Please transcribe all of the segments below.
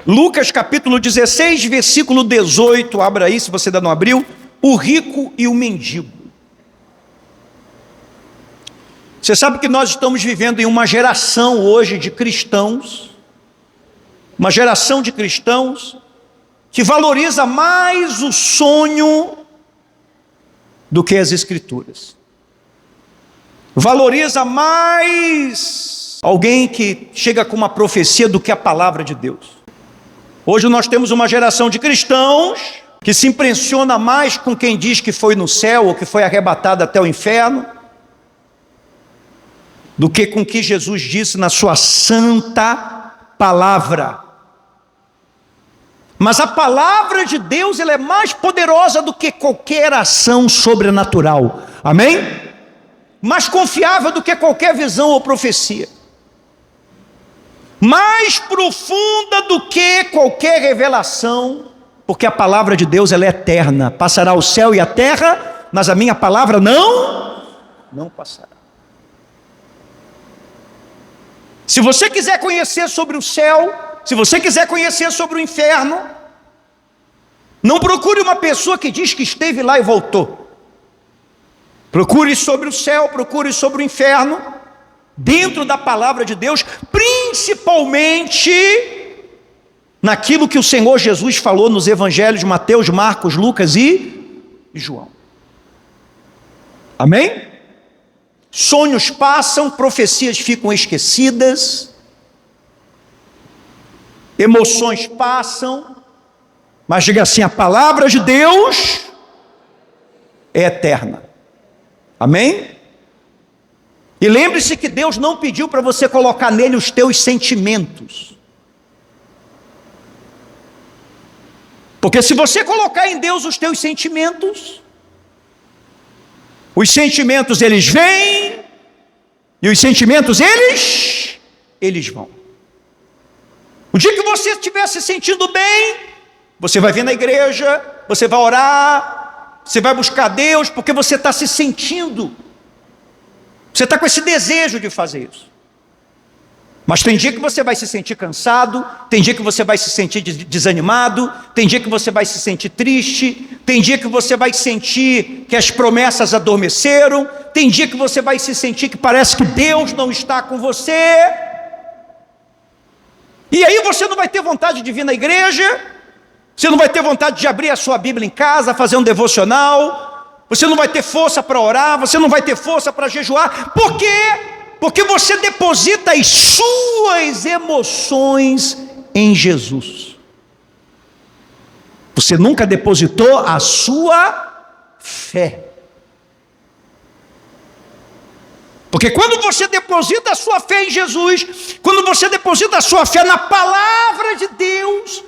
Lucas capítulo 16, versículo 18, abra aí se você ainda não abriu, o rico e o mendigo. Você sabe que nós estamos vivendo em uma geração hoje de cristãos, uma geração de cristãos que valoriza mais o sonho do que as escrituras. Valoriza mais alguém que chega com uma profecia do que a palavra de Deus. Hoje nós temos uma geração de cristãos que se impressiona mais com quem diz que foi no céu ou que foi arrebatado até o inferno, do que com o que Jesus disse na sua santa palavra. Mas a palavra de Deus, ela é mais poderosa do que qualquer ação sobrenatural. Amém? Mais confiável do que qualquer visão ou profecia. Mais profunda do que qualquer revelação, porque a palavra de Deus, ela é eterna. Passará o céu e a terra, mas a minha palavra não passará. Se você quiser conhecer sobre o céu, se você quiser conhecer sobre o inferno, não procure uma pessoa que diz que esteve lá e voltou. Procure sobre o céu, procure sobre o inferno, dentro da palavra de Deus, principalmente naquilo que o Senhor Jesus falou nos evangelhos de Mateus, Marcos, Lucas e João. Amém? Sonhos passam, profecias ficam esquecidas, emoções passam, mas diga assim, a palavra de Deus é eterna. Amém? E lembre-se que Deus não pediu para você colocar nele os teus sentimentos. Porque se você colocar em Deus os teus sentimentos, os sentimentos eles vêm, e os sentimentos eles vão. O dia que você estiver se sentindo bem, você vai vir na igreja, você vai orar, você vai buscar Deus, porque você está se sentindo. Você está com esse desejo de fazer isso. Mas tem dia que você vai se sentir cansado, tem dia que você vai se sentir desanimado, tem dia que você vai se sentir triste, tem dia que você vai sentir que as promessas adormeceram, tem dia que você vai se sentir que parece que Deus não está com você. E aí você não vai ter vontade de vir na igreja, você não vai ter vontade de abrir a sua Bíblia em casa, fazer um devocional, você não vai ter força para orar, você não vai ter força para jejuar. Por quê? Porque você deposita as suas emoções em Jesus. Você nunca depositou a sua fé. Porque quando você deposita a sua fé em Jesus, quando você deposita a sua fé na palavra de Deus,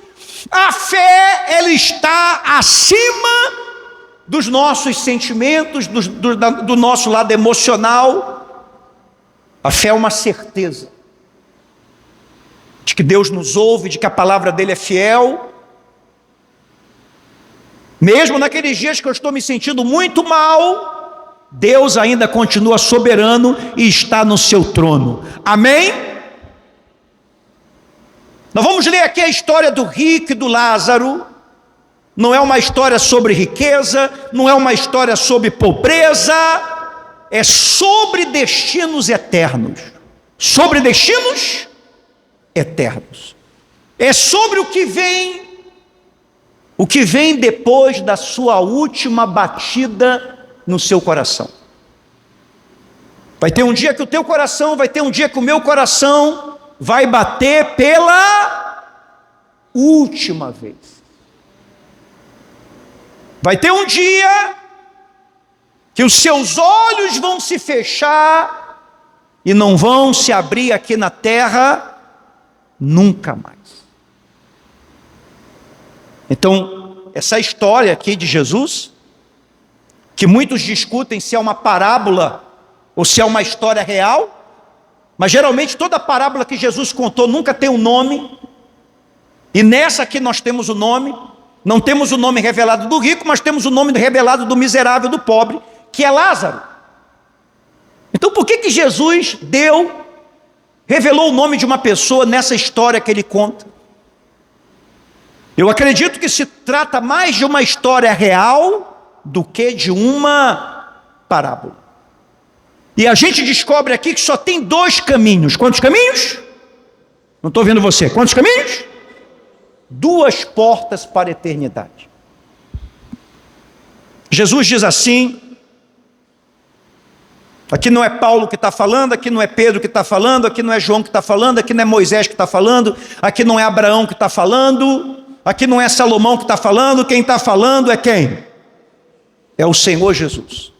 a fé, ela está acima dos nossos sentimentos, do nosso lado emocional. A fé é uma certeza de que Deus nos ouve, de que a palavra dele é fiel. Mesmo naqueles dias que eu estou me sentindo muito mal, Deus ainda continua soberano e está no seu trono. Amém? Nós vamos ler aqui a história do rico e do Lázaro. Não é uma história sobre riqueza, não é uma história sobre pobreza, é sobre destinos eternos. Sobre destinos eternos. É sobre o que vem depois da sua última batida no seu coração. Vai ter um dia que o teu coração, vai ter um dia que o meu coração vai bater pela última vez. Vai ter um dia que os seus olhos vão se fechar e não vão se abrir aqui na terra nunca mais. Então, essa história aqui de Jesus, que muitos discutem se é uma parábola ou se é uma história real, mas geralmente toda parábola que Jesus contou nunca tem um nome, e nessa aqui nós temos o nome. Não temos o nome revelado do rico, mas temos o nome revelado do miserável, do pobre, que é Lázaro. Então por que Jesus revelou o nome de uma pessoa nessa história que ele conta? Eu acredito que se trata mais de uma história real do que de uma parábola. E a gente descobre aqui que só tem 2 caminhos. Quantos caminhos? Não estou vendo você. Quantos caminhos? 2 portas para a eternidade. Jesus diz assim, aqui não é Paulo que está falando, aqui não é Pedro que está falando, aqui não é João que está falando, aqui não é Moisés que está falando, aqui não é Abraão que está falando, aqui não é Salomão que está falando, quem está falando é quem? É o Senhor Jesus.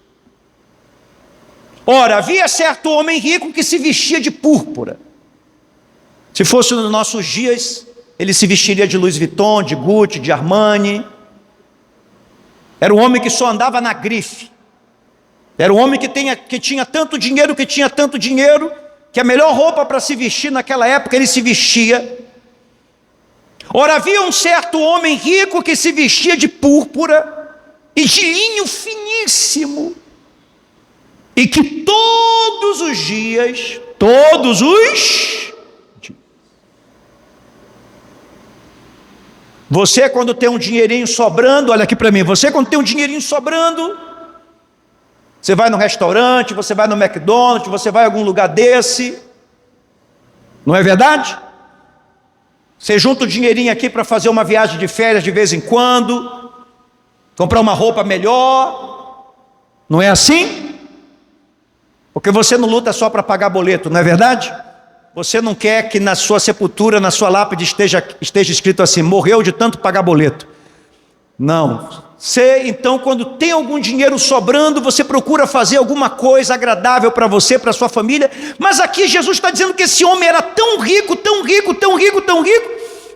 Ora, havia certo homem rico que se vestia de púrpura. Se fosse nos nossos dias, ele se vestiria de Louis Vuitton, de Gucci, de Armani. Era um homem que só andava na grife. Era um homem que tinha tanto dinheiro, que a melhor roupa para se vestir naquela época, ele se vestia. Ora, havia um certo homem rico que se vestia de púrpura e de linho finíssimo, e que todos os dias, você quando tem um dinheirinho sobrando, olha aqui para mim, você quando tem um dinheirinho sobrando, você vai no restaurante, você vai no McDonald's, você vai a algum lugar desse, não é verdade? Você junta o dinheirinho aqui para fazer uma viagem de férias de vez em quando, comprar uma roupa melhor, não é assim? Porque você não luta só para pagar boleto, não é verdade? Você não quer que na sua sepultura, na sua lápide esteja escrito assim, morreu de tanto pagar boleto. Não. Você, então, quando tem algum dinheiro sobrando, você procura fazer alguma coisa agradável para você, para sua família. Mas aqui Jesus está dizendo que esse homem era tão rico,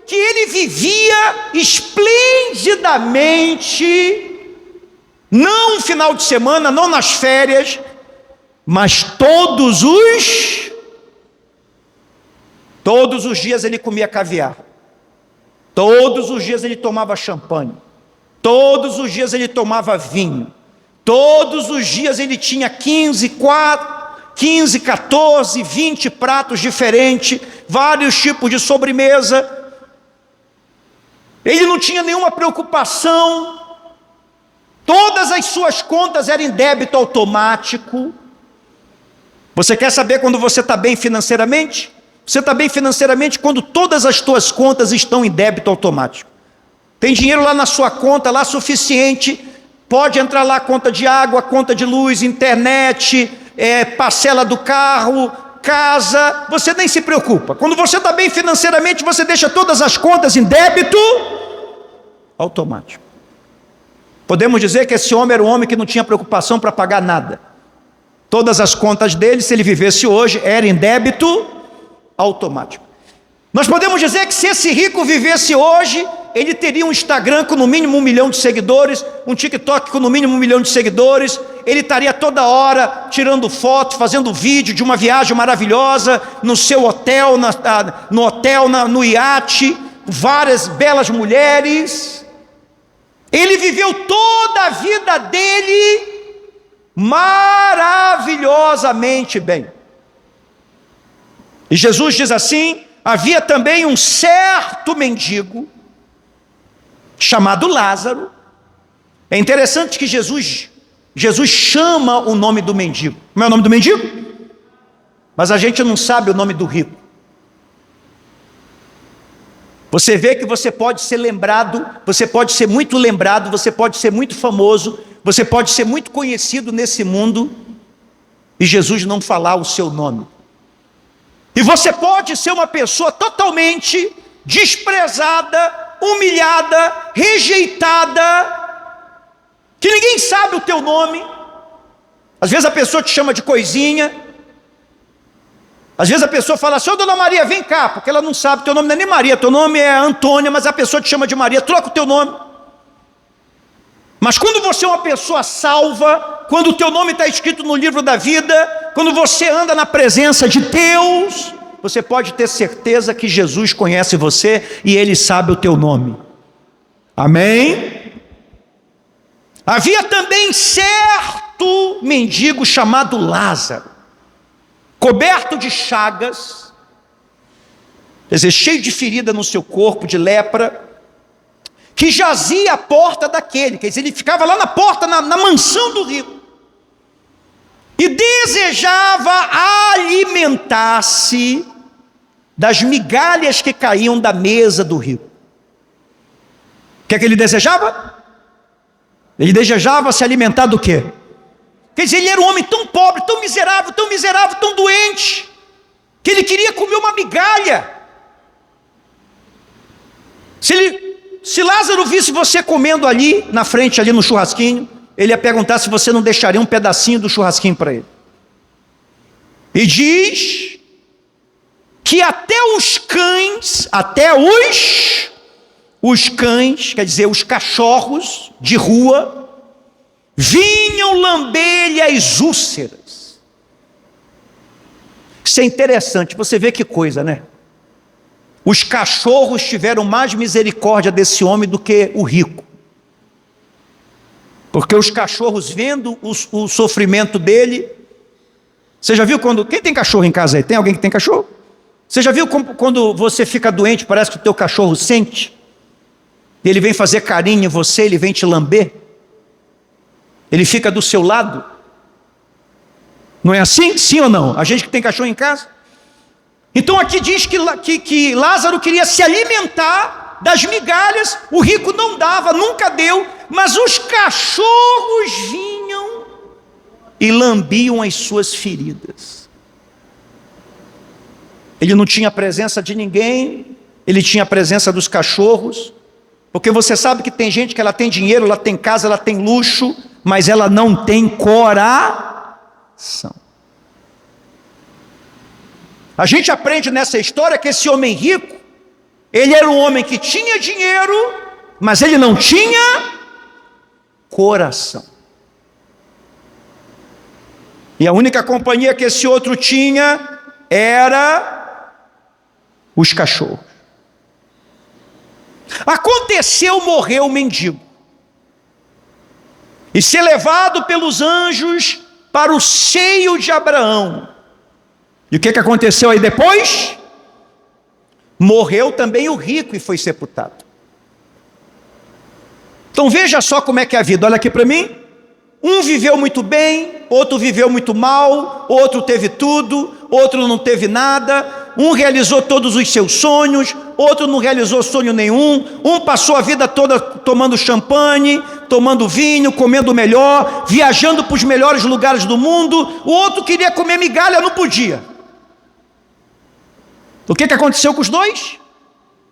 que ele vivia esplendidamente, não no final de semana, não nas férias, mas todos os dias ele comia caviar, todos os dias ele tomava champanhe, todos os dias ele tomava vinho, todos os dias ele tinha 15, 14, 20 pratos diferentes, vários tipos de sobremesa. Ele não tinha nenhuma preocupação, todas as suas contas eram em débito automático. Você quer saber quando você está bem financeiramente? Você está bem financeiramente quando todas as suas contas estão em débito automático. Tem dinheiro lá na sua conta, lá suficiente, pode entrar lá conta de água, conta de luz, internet, parcela do carro, casa, você nem se preocupa. Quando você está bem financeiramente, você deixa todas as contas em débito automático. Podemos dizer que esse homem era um homem que não tinha preocupação para pagar nada. Todas as contas dele, se ele vivesse hoje, eram em débito automático. Nós podemos dizer que se esse rico vivesse hoje, ele teria um Instagram com no mínimo 1 milhão de seguidores, um TikTok com no mínimo 1 milhão de seguidores, ele estaria toda hora tirando foto, fazendo vídeo de uma viagem maravilhosa, no seu hotel, no iate, várias belas mulheres. Ele viveu toda a vida dele maravilhosamente bem. E Jesus diz assim: havia também um certo mendigo chamado Lázaro. É interessante que Jesus chama o nome do mendigo. Como é o nome do mendigo? Mas a gente não sabe o nome do rico. Você vê que você pode ser lembrado, você pode ser muito lembrado, você pode ser muito famoso, você pode ser muito conhecido nesse mundo e Jesus não falar o seu nome. E você pode ser uma pessoa totalmente desprezada, humilhada, rejeitada, que ninguém sabe o teu nome. Às vezes a pessoa te chama de coisinha. Às vezes a pessoa fala assim: ô dona Maria, vem cá, porque ela não sabe, teu nome não é nem Maria, teu nome é Antônia, mas a pessoa te chama de Maria, troca o teu nome. Mas quando você é uma pessoa salva, quando o teu nome está escrito no livro da vida, quando você anda na presença de Deus, você pode ter certeza que Jesus conhece você e Ele sabe o teu nome. Amém? Havia também certo mendigo chamado Lázaro, coberto de chagas, quer dizer, cheio de ferida no seu corpo, de lepra, que jazia à porta daquele, quer dizer, ele ficava lá na porta, na mansão do rico, e desejava alimentar-se das migalhas que caíam da mesa do rico. O que é que ele desejava? Ele desejava se alimentar do quê? Quer dizer, ele era um homem tão pobre, tão miserável, tão doente, que ele queria comer uma migalha. Se Lázaro visse você comendo ali, na frente, ali no churrasquinho, ele ia perguntar se você não deixaria um pedacinho do churrasquinho para ele. E diz que até os cães, quer dizer, os cachorros de rua, vinham lamber-lhe as úlceras. Isso é interessante, você vê que coisa, né? Os cachorros tiveram mais misericórdia desse homem do que o rico. Porque os cachorros, vendo o sofrimento dele... Você já viu quando... Quem tem cachorro em casa aí? Tem alguém que tem cachorro? Você já viu quando você fica doente, parece que o teu cachorro sente? Ele vem fazer carinho em você, ele vem te lamber? Ele fica do seu lado? Não é assim? Sim ou não? A gente que tem cachorro em casa? Então aqui diz que Lázaro queria se alimentar das migalhas, o rico não dava, nunca deu, mas os cachorros vinham e lambiam as suas feridas. Ele não tinha a presença de ninguém, ele tinha a presença dos cachorros, porque você sabe que tem gente que ela tem dinheiro, ela tem casa, ela tem luxo, mas ela não tem coração. A gente aprende nessa história que esse homem rico, ele era um homem que tinha dinheiro, mas ele não tinha coração. E a única companhia que esse outro tinha era os cachorros. Aconteceu, morreu o mendigo, e ser levado pelos anjos para o seio de Abraão. E o que aconteceu aí depois? Morreu também o rico e foi sepultado. Então veja só como é que é a vida, olha aqui para mim. Um viveu muito bem, outro viveu muito mal, outro teve tudo, outro não teve nada. Um realizou todos os seus sonhos, outro não realizou sonho nenhum. Um passou a vida toda tomando champanhe, tomando vinho, comendo melhor, viajando para os melhores lugares do mundo. O outro queria comer migalha, não podia. O que aconteceu com os dois?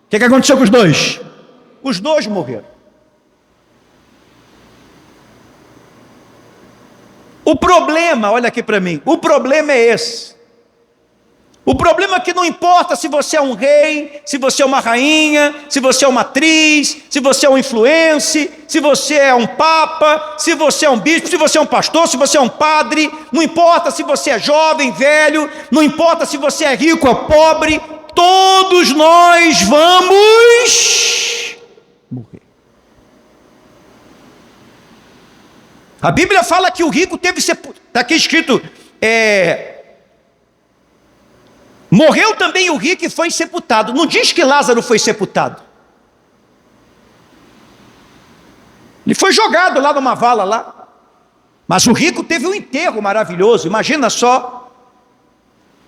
O que aconteceu com os dois? Os dois morreram. O problema, olha aqui para mim, o problema é esse. O problema é que não importa se você é um rei, se você é uma rainha, se você é uma atriz, se você é um influencer, se você é um papa, se você é um bispo, se você é um pastor, se você é um padre, não importa se você é jovem, velho, não importa se você é rico ou pobre, todos nós vamos morrer. A Bíblia fala que o rico teve sepultura, está aqui escrito, morreu também o rico e foi sepultado. Não diz que Lázaro foi sepultado. Ele foi jogado lá numa vala lá. Mas o rico teve um enterro maravilhoso. Imagina só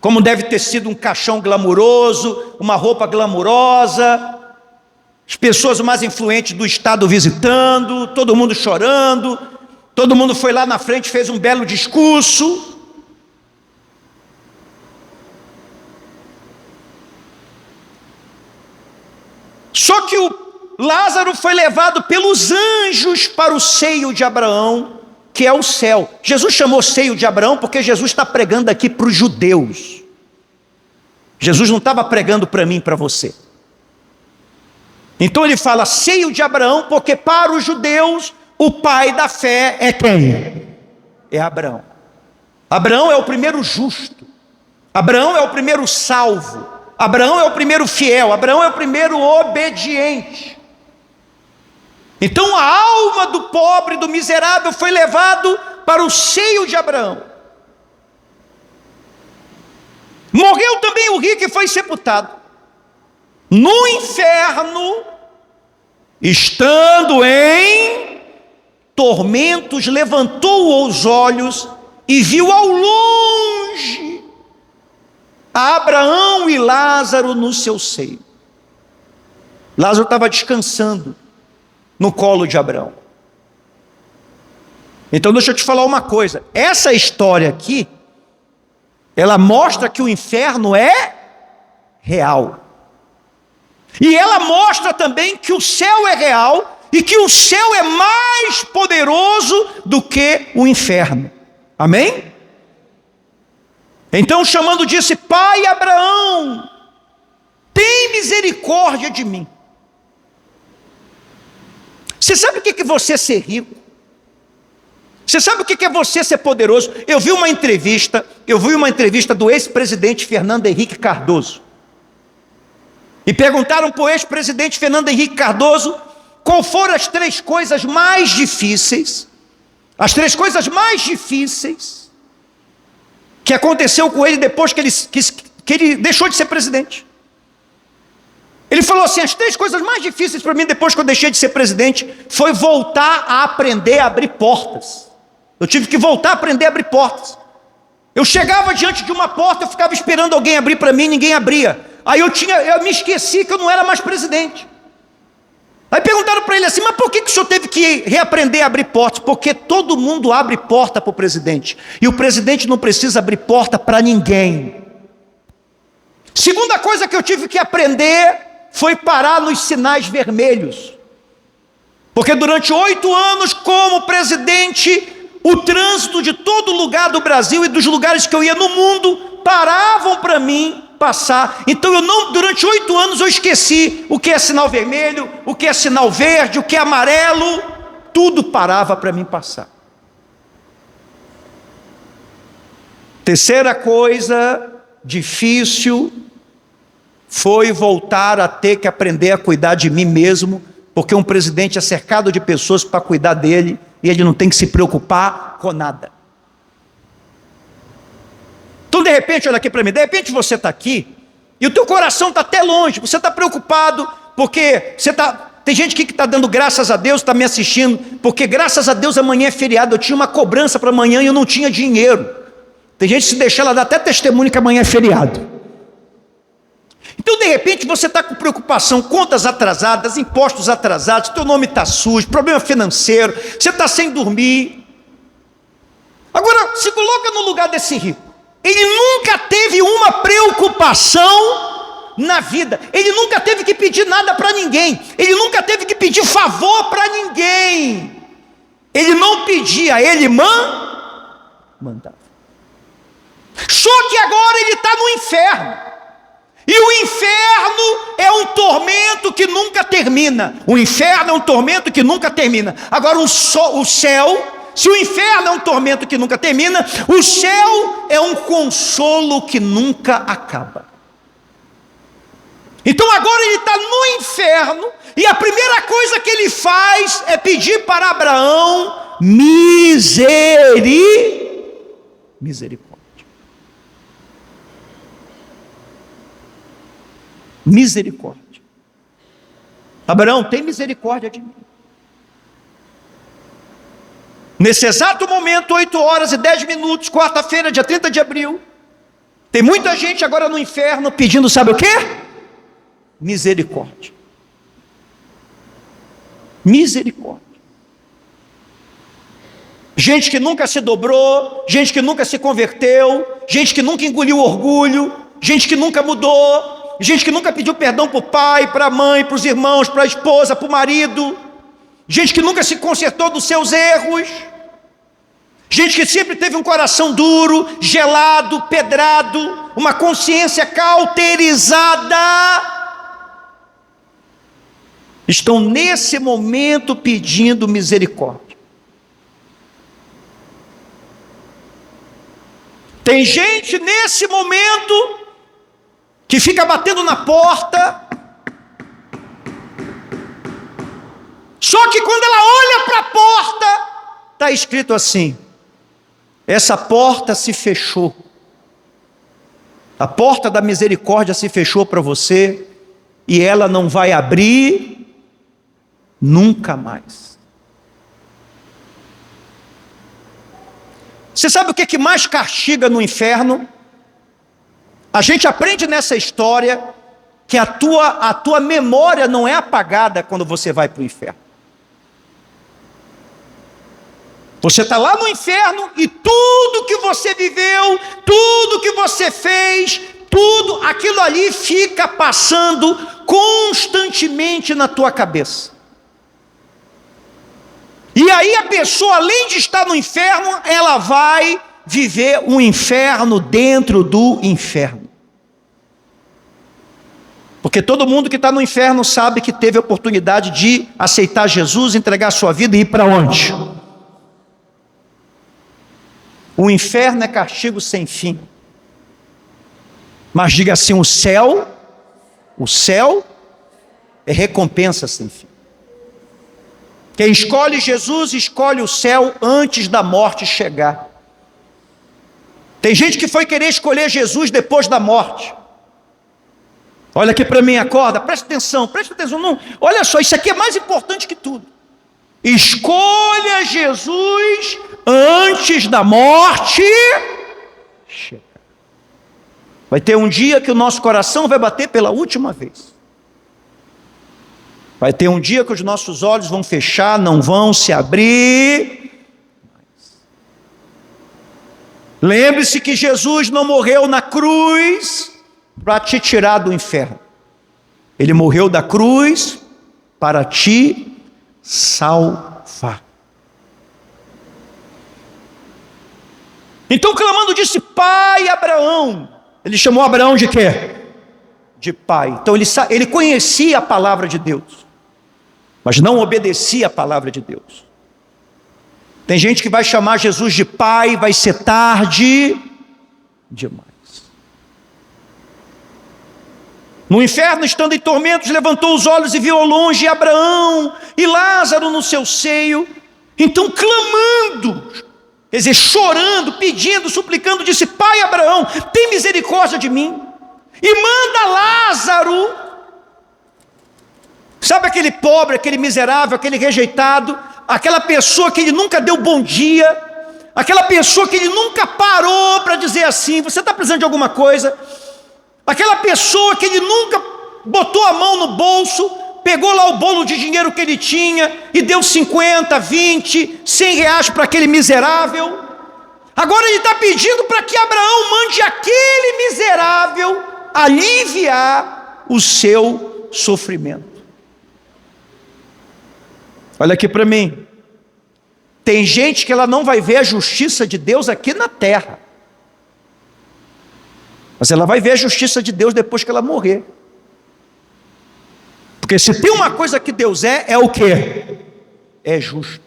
como deve ter sido um caixão glamuroso, uma roupa glamurosa, as pessoas mais influentes do estado visitando, todo mundo chorando, todo mundo foi lá na frente, fez um belo discurso. Só que o Lázaro foi levado pelos anjos para o seio de Abraão, que é o céu. Jesus chamou seio de Abraão porque Jesus está pregando aqui para os judeus. Jesus não estava pregando para mim e para você. Então ele fala seio de Abraão porque para os judeus o pai da fé é quem? É Abraão. Abraão é o primeiro justo. Abraão é o primeiro salvo. Abraão é o primeiro fiel, Abraão é o primeiro obediente. Então a alma do pobre, do miserável foi levado para o seio de Abraão. Morreu também o rico e foi sepultado. No inferno, estando em tormentos, levantou os olhos e viu ao longe Abraão e Lázaro no seu seio. Lázaro estava descansando no colo de Abraão. Então deixa eu te falar uma coisa, essa história aqui, ela mostra que o inferno é real. E ela mostra também que o céu é real e que o céu é mais poderoso do que o inferno. Amém? Então chamando disse: Pai Abraão, tem misericórdia de mim. Você sabe o que é você ser rico? Você sabe o que é você ser poderoso? Eu vi uma entrevista do ex-presidente Fernando Henrique Cardoso. E perguntaram para o ex-presidente Fernando Henrique Cardoso qual foram as 3 coisas mais difíceis, que aconteceu com ele depois que ele deixou de ser presidente. Ele falou assim: as 3 coisas mais difíceis para mim depois que eu deixei de ser presidente foi voltar a aprender a abrir portas. Eu tive que voltar a aprender a abrir portas. Eu chegava diante de uma porta, eu ficava esperando alguém abrir para mim, ninguém abria. Aí eu me esqueci que eu não era mais presidente. Aí perguntaram para ele assim: mas por que o senhor teve que reaprender a abrir portas? Porque todo mundo abre porta para o presidente, e o presidente não precisa abrir porta para ninguém. Segunda coisa que eu tive que aprender foi parar nos sinais vermelhos. Porque durante 8 anos como presidente, o trânsito de todo lugar do Brasil e dos lugares que eu ia no mundo paravam para mim passar. Então durante 8 anos eu esqueci o que é sinal vermelho, o que é sinal verde, o que é amarelo. Tudo parava para mim passar. Terceira coisa difícil foi voltar a ter que aprender a cuidar de mim mesmo, porque um presidente é cercado de pessoas para cuidar dele e ele não tem que se preocupar com nada. Então de repente, olha aqui para mim, de repente você está aqui e o teu coração está até longe, você está preocupado porque tem gente aqui que está dando graças a Deus, está me assistindo, porque graças a Deus amanhã é feriado, eu tinha uma cobrança para amanhã e eu não tinha dinheiro. Tem gente que se deixar, ela dá até testemunho que amanhã é feriado. Então de repente você está com preocupação, contas atrasadas, impostos atrasados, teu nome está sujo, problema financeiro, você está sem dormir. Agora se coloca no lugar desse rico. Ele nunca teve uma preocupação na vida, ele nunca teve que pedir nada para ninguém, ele nunca teve que pedir favor para ninguém, ele não pedia, ele mandava. Só que agora ele está no inferno, e o inferno é um tormento que nunca termina. O inferno é um tormento que nunca termina. Agora o céu, se o inferno é um tormento que nunca termina, o céu é um consolo que nunca acaba. Então agora ele está no inferno, e a primeira coisa que ele faz é pedir para Abraão misericórdia. Misericórdia. Abraão, tem misericórdia de mim. Nesse exato momento, 8h10, quarta-feira, dia 30 de abril, tem muita gente agora no inferno pedindo, sabe o quê? Misericórdia. Misericórdia. Gente que nunca se dobrou, gente que nunca se converteu, gente que nunca engoliu orgulho, gente que nunca mudou, gente que nunca pediu perdão para o pai, para a mãe, para os irmãos, para a esposa, para o marido, gente que nunca se consertou dos seus erros, gente que sempre teve um coração duro, gelado, pedrado, uma consciência cauterizada, estão nesse momento pedindo misericórdia. Tem gente nesse momento que fica batendo na porta, só que quando ela olha para a porta, está escrito assim: essa porta se fechou, a porta da misericórdia se fechou para você, e ela não vai abrir Nunca mais. Você sabe o que mais castiga no inferno? A gente aprende nessa história que a tua memória não é apagada quando você vai para o inferno. Você está lá no inferno e tudo que você viveu, tudo que você fez, tudo aquilo ali fica passando constantemente na tua cabeça. E aí a pessoa, além de estar no inferno, ela vai viver um inferno dentro do inferno. Porque todo mundo que está no inferno sabe que teve a oportunidade de aceitar Jesus, entregar a sua vida e ir para onde? O inferno é castigo sem fim. Mas diga assim, o céu é recompensa sem fim. Quem escolhe Jesus, escolhe o céu antes da morte chegar. Tem gente que foi querer escolher Jesus depois da morte. Olha aqui para mim, acorda, presta atenção. Não, olha só, isso aqui é mais importante que tudo. Escolha Jesus antes da morte chegar. Vai ter um dia que o nosso coração vai bater pela última vez. Vai ter um dia que os nossos olhos vão fechar, não vão se abrir. Lembre-se que Jesus não morreu na cruz para te tirar do inferno. Ele morreu da cruz para te salvar. Então, clamando, disse: Pai Abraão. Ele chamou Abraão de quê? De pai. Então ele conhecia a palavra de Deus, mas não obedecia a palavra de Deus. Tem gente que vai chamar Jesus de pai, vai ser tarde demais. No inferno, estando em tormentos, levantou os olhos e viu ao longe Abraão e Lázaro no seu seio. Então, clamando, quer dizer, chorando, pedindo, suplicando, disse: Pai Abraão, tem misericórdia de mim e manda Lázaro. Sabe aquele pobre, aquele miserável, aquele rejeitado, aquela pessoa que ele nunca deu bom dia, aquela pessoa que ele nunca parou para dizer assim: você está precisando de alguma coisa? Aquela pessoa que ele nunca botou a mão no bolso, pegou lá o bolo de dinheiro que ele tinha e deu 50, 20, 100 reais para aquele miserável. Agora ele está pedindo para que Abraão mande aquele miserável aliviar o seu sofrimento. Olha aqui para mim. Tem gente que ela não vai ver a justiça de Deus aqui na terra, mas ela vai ver a justiça de Deus depois que ela morrer. Porque se tem uma coisa que Deus é o quê? É justo.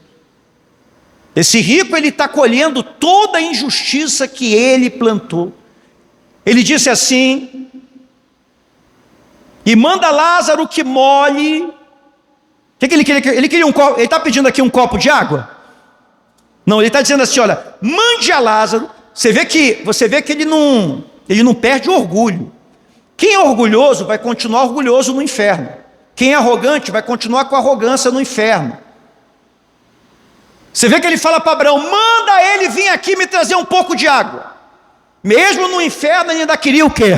Esse rico, ele está colhendo toda a injustiça que ele plantou. Ele disse assim: e manda Lázaro que molhe. O que ele queria? Ele queria um copo. Ele está pedindo aqui um copo de água? Não, ele está dizendo assim: olha, mande a Lázaro. Você vê que ele não perde o orgulho. Quem é orgulhoso vai continuar orgulhoso no inferno. Quem é arrogante vai continuar com arrogância no inferno. Você vê que ele fala para Abraão: manda ele vir aqui me trazer um pouco de água. Mesmo no inferno ele ainda queria o quê?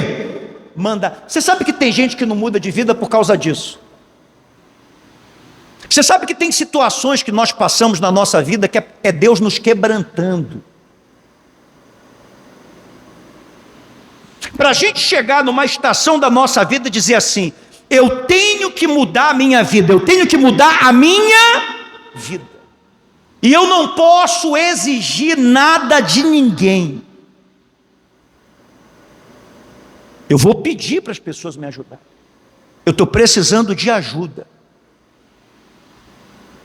Manda. Você sabe que tem gente que não muda de vida por causa disso. Você sabe que tem situações que nós passamos na nossa vida que é Deus nos quebrantando. Para a gente chegar numa estação da nossa vida e dizer assim: eu tenho que mudar a minha vida, eu tenho que mudar a minha vida. E eu não posso exigir nada de ninguém. Eu vou pedir para as pessoas me ajudarem. Eu estou precisando de ajuda.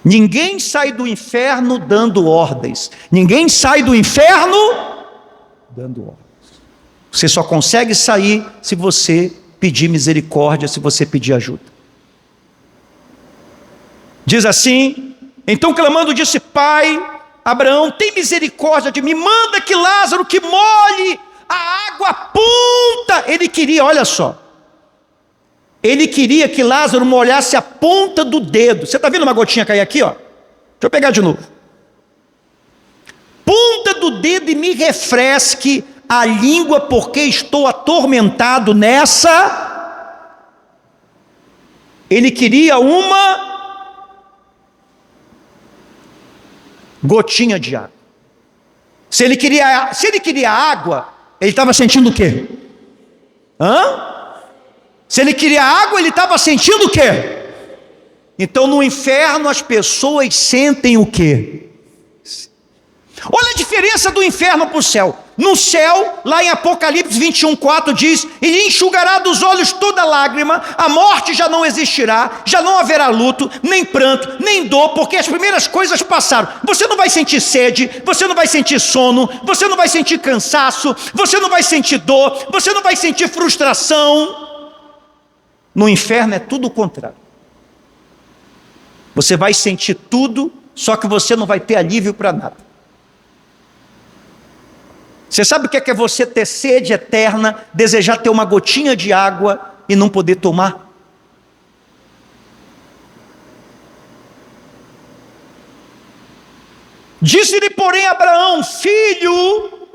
Ninguém sai do inferno dando ordens. Ninguém sai do inferno dando ordens. Você só consegue sair se você pedir misericórdia, se você pedir ajuda. Diz assim: então clamando disse: Pai Abraão, tem misericórdia de mim, manda que Lázaro que molhe a água punta. Ele queria, olha só, Ele queria que Lázaro molhasse a ponta do dedo. Você está vendo uma gotinha cair aqui, ó? Deixa eu pegar de novo. Ponta do dedo e me refresque a língua, porque estou atormentado nessa. Ele queria uma gotinha de água. Se ele queria água, ele estava sentindo o quê? Se ele queria água, ele estava sentindo o quê? Então no inferno as pessoas sentem o quê? Olha a diferença do inferno para o céu. No céu, lá em Apocalipse 21:4 diz: e enxugará dos olhos toda lágrima, a morte já não existirá, já não haverá luto, nem pranto, nem dor, porque as primeiras coisas passaram. Você não vai sentir sede, você não vai sentir sono, você não vai sentir cansaço, você não vai sentir dor, você não vai sentir frustração. No inferno é tudo o contrário. Você vai sentir tudo, só que você não vai ter alívio para nada. Você sabe o que é você ter sede eterna, desejar ter uma gotinha de água e não poder tomar? Disse-lhe, porém, Abraão, filho.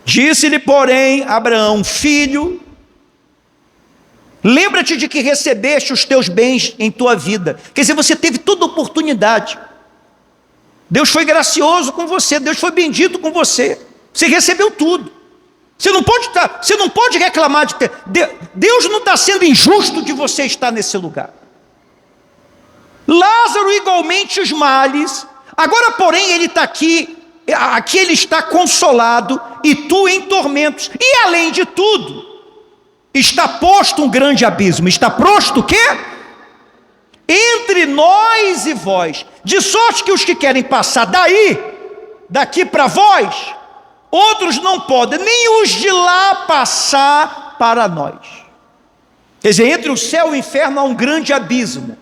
Disse-lhe, porém, Abraão, filho. Lembra-te de que recebeste os teus bens em tua vida. Quer dizer, você teve toda a oportunidade. Deus foi gracioso com você, Deus foi bendito com você. Você recebeu tudo. Você não pode reclamar de ter. Deus não está sendo injusto de você estar nesse lugar. Lázaro igualmente os males. Agora, porém, ele está aqui ele está consolado e tu em tormentos. E além de tudo, está posto um grande abismo. Está posto o quê? Entre nós e vós, de sorte que os que querem passar daqui para vós, outros não podem, nem os de lá passar para nós. Quer dizer, entre o céu e o inferno há um grande abismo.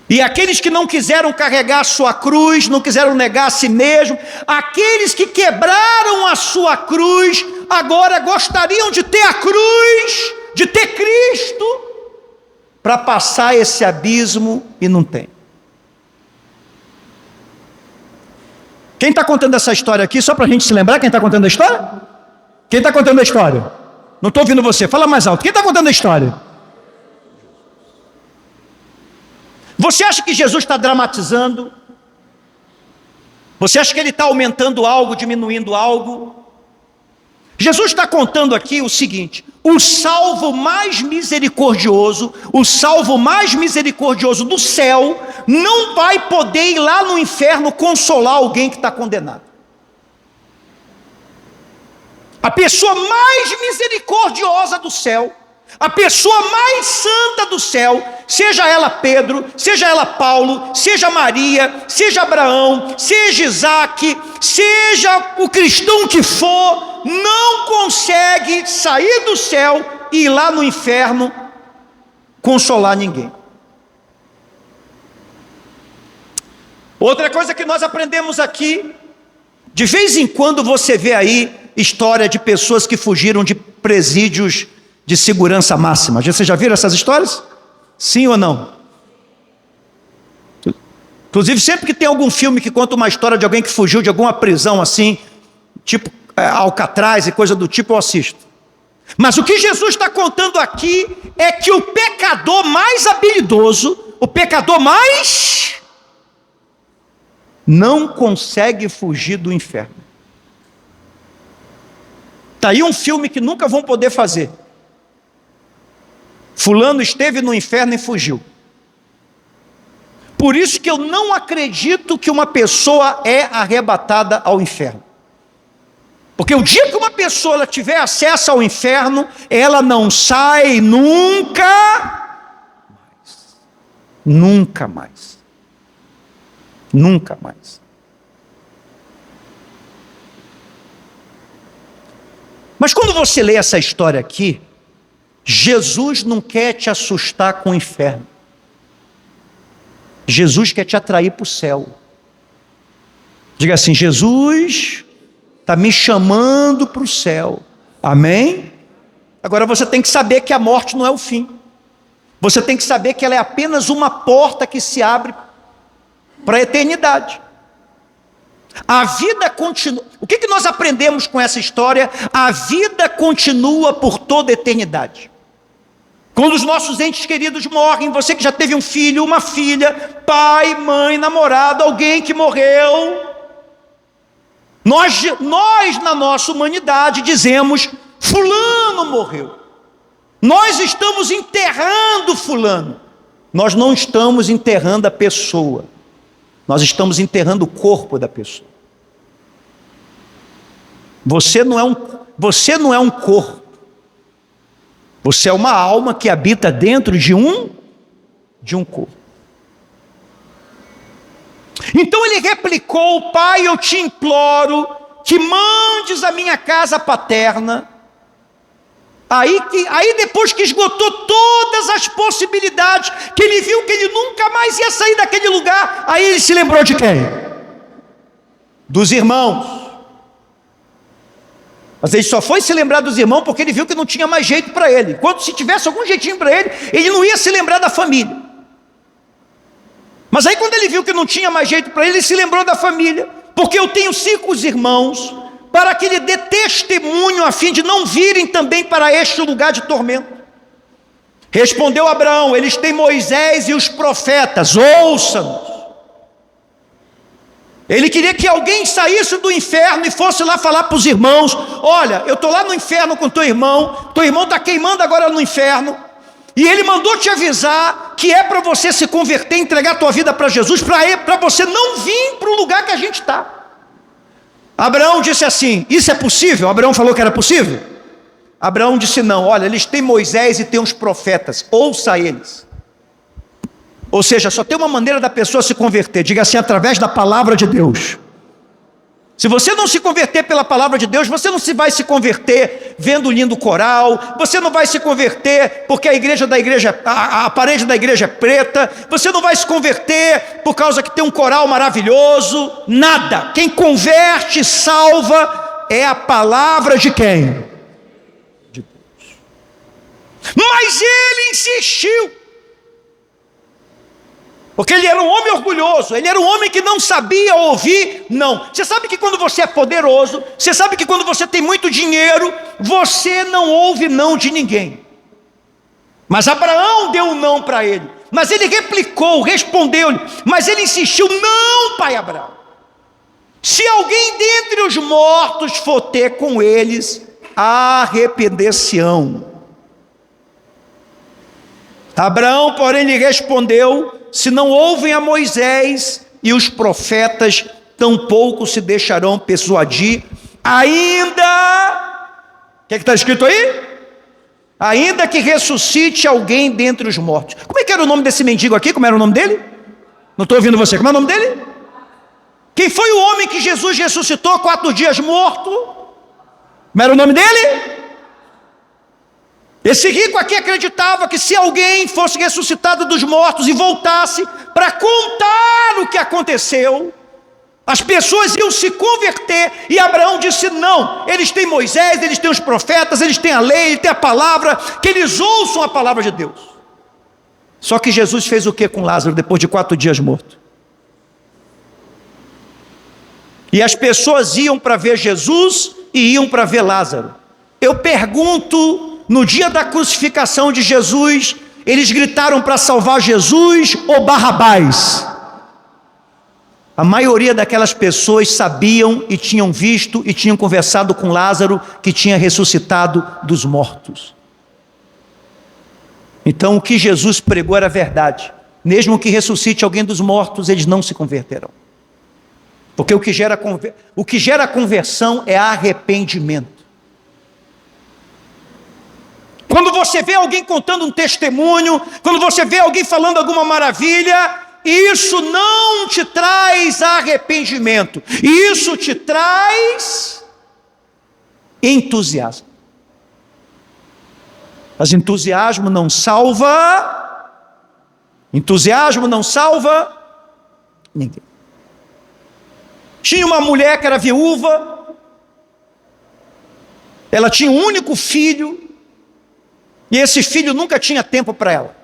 E aqueles que não quiseram carregar a sua cruz, não quiseram negar a si mesmo, aqueles que quebraram a sua cruz, agora gostariam de ter a cruz, de ter Cristo, para passar esse abismo e não tem. Quem está contando essa história aqui, só para a gente se lembrar, quem está contando a história? Quem está contando a história? Não estou ouvindo você, fala mais alto. Quem está contando a história? Você acha que Jesus está dramatizando? Você acha que ele está aumentando algo, diminuindo algo? Jesus está contando aqui o seguinte: o salvo mais misericordioso do céu, não vai poder ir lá no inferno consolar alguém que está condenado. A pessoa mais misericordiosa do céu, a pessoa mais santa do céu, seja ela Pedro, seja ela Paulo, seja Maria, seja Abraão, seja Isaac, seja o cristão que for, não consegue sair do céu e ir lá no inferno consolar ninguém. Outra coisa que nós aprendemos aqui, de vez em quando você vê aí história de pessoas que fugiram de presídios de segurança máxima. Você já viram essas histórias? Sim ou não? Inclusive, sempre que tem algum filme que conta uma história de alguém que fugiu de alguma prisão assim, tipo Alcatraz e coisa do tipo, eu assisto. Mas o que Jesus está contando aqui é que o pecador mais habilidoso, o pecador mais, não consegue fugir do inferno. Está aí um filme que nunca vão poder fazer. Fulano esteve no inferno e fugiu. Por isso que eu não acredito que uma pessoa é arrebatada ao inferno. Porque o dia que uma pessoa ela tiver acesso ao inferno, ela não sai nunca mais. Nunca mais. Nunca mais. Mas quando você lê essa história aqui, Jesus não quer te assustar com o inferno. Jesus quer te atrair para o céu. Diga assim: Jesus está me chamando para o céu. Amém? Agora você tem que saber que a morte não é o fim. Você tem que saber que ela é apenas uma porta que se abre para a eternidade. A vida continua. O que nós aprendemos com essa história? A vida continua por toda a eternidade. Quando os nossos entes queridos morrem, você que já teve um filho, uma filha, pai, mãe, namorado, alguém que morreu, nós na nossa humanidade dizemos, fulano morreu. Nós estamos enterrando fulano. Nós não estamos enterrando a pessoa. Nós estamos enterrando o corpo da pessoa. Você não é um corpo. Você é uma alma que habita dentro de um corpo. Então ele replicou: Pai, eu te imploro que mandes a minha casa paterna. Aí depois que esgotou todas as possibilidades, que ele viu que ele nunca mais ia sair daquele lugar, aí ele se lembrou de quem? Dos irmãos. Mas ele só foi se lembrar dos irmãos porque ele viu que não tinha mais jeito para ele. Quando se tivesse algum jeitinho para ele, ele não ia se lembrar da família. Mas aí quando ele viu que não tinha mais jeito para ele se lembrou da família. Porque eu tenho 5 irmãos, para que ele dê testemunho, a fim de não virem também para este lugar de tormento. Respondeu Abraão: eles têm Moisés e os profetas, ouçam-nos. Ele queria que alguém saísse do inferno e fosse lá falar para os irmãos: olha, eu estou lá no inferno com teu irmão está queimando agora no inferno, e ele mandou te avisar que é para você se converter, entregar a tua vida para Jesus, para você não vir para o lugar que a gente está. Abraão disse assim: isso é possível? Abraão falou que era possível? Abraão disse: não, olha, eles têm Moisés e têm os profetas, ouça eles. Ou seja, só tem uma maneira da pessoa se converter, diga assim, através da palavra de Deus. Se você não se converter pela palavra de Deus, você não vai se converter vendo lindo coral, você não vai se converter porque a parede da igreja é preta, você não vai se converter por causa que tem um coral maravilhoso, nada. Quem converte, salva, é a palavra de quem? De Deus. Mas ele insistiu. Porque ele era um homem orgulhoso, ele era um homem que não sabia ouvir não. Você sabe que quando você é poderoso, você sabe que quando você tem muito dinheiro, você não ouve não de ninguém. Mas Abraão deu um não para ele. Mas ele replicou, respondeu-lhe. Mas ele insistiu: não, pai Abraão. Se alguém dentre os mortos for ter com eles, arrepender-se-ão. Abraão, porém, lhe respondeu: se não ouvem a Moisés e os profetas, tampouco se deixarão persuadir, ainda, o que está escrito aí? Ainda que ressuscite alguém dentre os mortos. Como é que era o nome desse mendigo aqui? Como era o nome dele? Não estou ouvindo você. Como é o nome dele? Quem foi o homem que Jesus ressuscitou 4 dias morto? Como era o nome dele? Esse rico aqui acreditava que se alguém fosse ressuscitado dos mortos e voltasse para contar o que aconteceu, as pessoas iam se converter. E Abraão disse: não, eles têm Moisés, eles têm os profetas, eles têm a lei, eles têm a palavra, que eles ouçam a palavra de Deus. Só que Jesus fez o que com Lázaro depois de 4 dias morto? E as pessoas iam para ver Jesus e iam para ver Lázaro. Eu pergunto, no dia da crucificação de Jesus, eles gritaram para salvar Jesus ou Barrabás? A maioria daquelas pessoas sabiam e tinham visto e tinham conversado com Lázaro, que tinha ressuscitado dos mortos. Então o que Jesus pregou era verdade. Mesmo que ressuscite alguém dos mortos, eles não se converterão. Porque o que gera conversão é arrependimento. Quando você vê alguém contando um testemunho, quando você vê alguém falando alguma maravilha, isso não te traz arrependimento, isso te traz entusiasmo. Mas entusiasmo não salva ninguém. Tinha uma mulher que era viúva, ela tinha um único filho, E esse filho nunca tinha tempo para ela.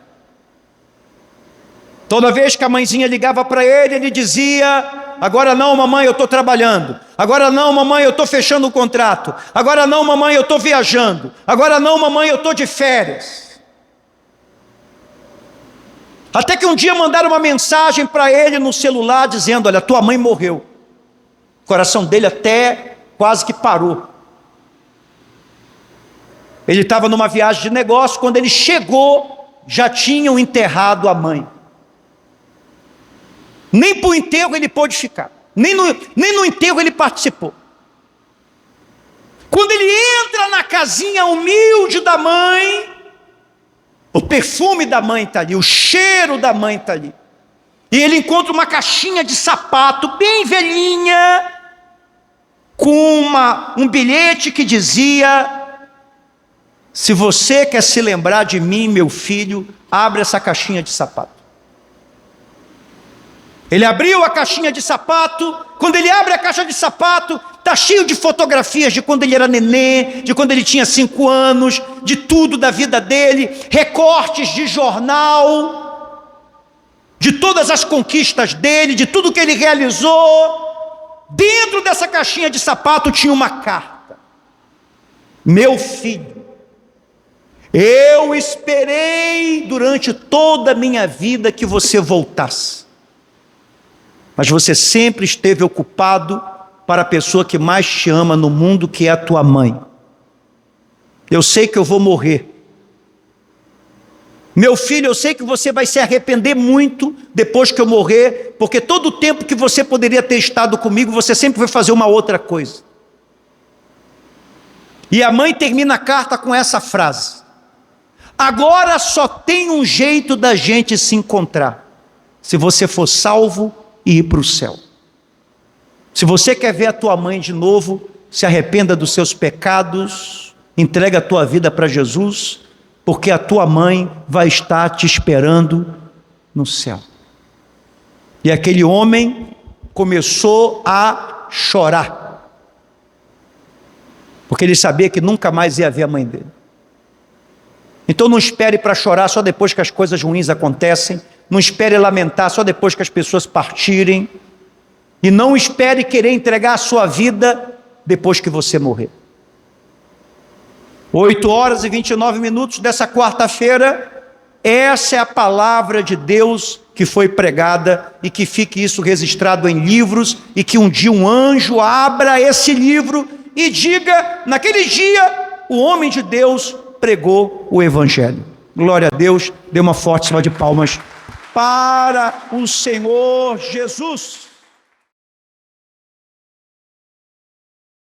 Toda vez que a mãezinha ligava para ele, ele dizia: agora não, mamãe, eu estou trabalhando. Agora não, mamãe, eu estou fechando o contrato. Agora não, mamãe, eu estou viajando. Agora não, mamãe, eu estou de férias. Até que um dia mandaram uma mensagem para ele no celular dizendo: olha, tua mãe morreu. O coração dele até quase que parou. Ele estava numa viagem de negócio, quando ele chegou, já tinham enterrado a mãe. Nem para o enterro ele pôde ficar, nem no enterro ele participou. Quando ele entra na casinha humilde da mãe, o perfume da mãe está ali, o cheiro da mãe está ali. E ele encontra uma caixinha de sapato bem velhinha, com um bilhete que dizia: se você quer se lembrar de mim, meu filho, abre essa caixinha de sapato. Ele abriu a caixinha de sapato. Quando ele abre a caixa de sapato, está cheio de fotografias de quando ele era nenê, de quando ele tinha 5 anos, de tudo da vida dele, recortes de jornal, de todas as conquistas dele, de tudo que ele realizou. Dentro dessa caixinha de sapato tinha uma carta: meu filho, eu esperei durante toda a minha vida que você voltasse, mas você sempre esteve ocupado para a pessoa que mais te ama no mundo, que é a tua mãe. Eu sei que eu vou morrer. Meu filho, eu sei que você vai se arrepender muito depois que eu morrer, porque todo o tempo que você poderia ter estado comigo, você sempre vai fazer uma outra coisa. E a mãe termina a carta com essa frase: agora só tem um jeito da gente se encontrar, se você for salvo e ir para o céu. Se você quer ver a tua mãe de novo, se arrependa dos seus pecados, entrega a tua vida para Jesus, porque a tua mãe vai estar te esperando no céu. E aquele homem começou a chorar, porque ele sabia que nunca mais ia ver a mãe dele. Então não espere para chorar só depois que as coisas ruins acontecem. Não espere lamentar só depois que as pessoas partirem. E não espere querer entregar a sua vida depois que você morrer. 8h29 dessa quarta-feira, essa é a palavra de Deus que foi pregada, e que fique isso registrado em livros, e que um dia um anjo abra esse livro e diga: naquele dia o homem de Deus pregou o Evangelho. Glória a Deus. Dê uma forte salva de palmas para o Senhor Jesus.